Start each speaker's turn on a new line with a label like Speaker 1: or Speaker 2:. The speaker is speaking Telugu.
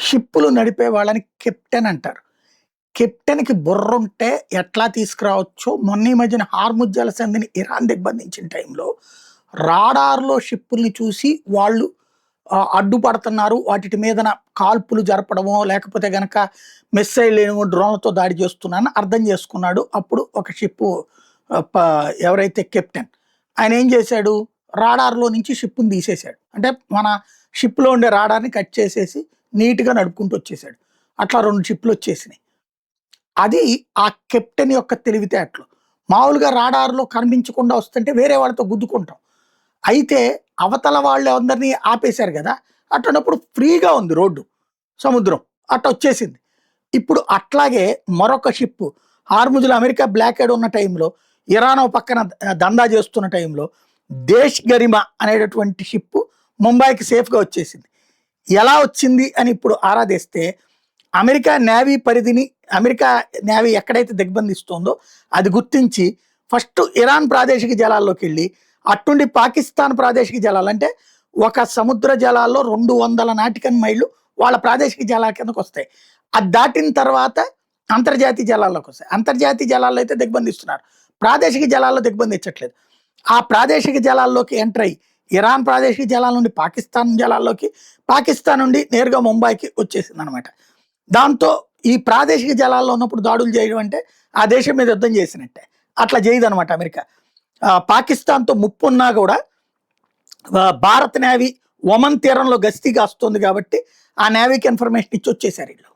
Speaker 1: షిప్పులు నడిపే వాళ్ళని కెప్టెన్ అంటారు. కెప్టెన్‌కి బుర్రుంటే ఎట్లా తీసుకురావచ్చో మొన్న ఈ మధ్యన హార్ముజ్ జలసంధిని ఇరాన్ దిగ్బంధించిన టైంలో రాడార్‌లో షిప్పుల్ని చూసి వాళ్ళు అడ్డుపడుతున్నారు. వాటిటి మీదన కాల్పులు జరపడమో, లేకపోతే గనక మిస్సైల్‌లేమో డ్రోన్‌లతో దాడి చేస్తున్నారని అర్థం చేసుకున్నాడు. అప్పుడు ఒక షిప్పు ఆహ్, ప ఎవరైతే కెప్టెన్ ఆయనేం చేశాడు, రాడార్‌లో నుంచి షిప్పుని తీసేశాడు. అంటే మన షిప్‌లో ఉండే రాడార్‌ని కట్ చేసేసి నీట్‌గా నడుపుకుంటూ వచ్చేసాడు. అట్లా 2 షిప్‌లొచ్చేసినాయి. అది ఆ కెప్టెన్ యొక్క తెలివితేటలు. మామూలుగా రాడార్‌లో కనిపించకుండా వస్తుంటే వేరే వాళ్ళతో గుద్దుకుంటాం. అయితే అవతల వాళ్ళందరిని ఆపేశారు గదా! అట్లాంటప్పుడు ఫ్రీగా ఉంది రోడ్డు. సముద్రం. అట్టొచ్చేసింది. ఇప్పుడు అట్లాగే మరొక షిప్పు హార్ముజ్‌లో అమెరికా బ్లాకేడ్ ఉన్న టైంలో, ఇరాన్ ఓ పక్కన దందా చేస్తున్న టైంలో 'దేశ్ గరిమ' అనేటటువంటి షిప్పు ముంబైకి సేఫ్‌గా వచ్చేసింది. ఎలా వచ్చింది అని ఇప్పుడు ఆరా తీస్తే అమెరికా నేవీ పరిధిని అమెరికా నేవీ ఎక్కడైతే దిగ్బంధిస్తోందో అది గుర్తించి ఫస్ట్ ఇరాన్ ప్రాదేశిక జలాల్లోకెళ్ళి అట్నుండి పాకిస్తాన్ ప్రాదేశిక జలాలు అంటే ఒక సముద్ర జలాల్లో 200 నాటికల్ మైళ్ళు వాళ్ళ ప్రాదేశిక జలాల కిందకొస్తాయి. అది దాటిన తర్వాత అంతర్జాతీయ జలాల్లోకొస్తాయి. అంతర్జాతీయ జలాల్లో అయితే దిగ్బంధిస్తున్నారు. ప్రాదేశిక జలాల్లో దిగ్బంధించట్లేదు. ఆ ప్రాదేశిక జలాల్లోకి ఎంటర్ అయ్యి ఇరాన్ ప్రాదేశిక జలాల నుండి పాకిస్తాన్ జలాల్లోకి, పాకిస్తాన్ నుండి నేరుగా ముంబైకి వచ్చేసిందనమాట. దాంతో ఈ ప్రాదేశిక జలాల్లో ఉన్నప్పుడు దాడులు చేయడం అంటే ఆ దేశం మీద యుద్ధం చేసినట్టే. అట్లా చేయదనమాట అమెరికా. పాకిస్తాన్‌తో ముప్పున్నా గూడా భారత్ నేవీ ఒమన్ తీరంలో గస్తీ కాస్తుంది కాబట్టి ఆ నేవీకి ఇన్ఫర్మేషన్ ఇచ్చి వచ్చేసారు ఈళ్ళు.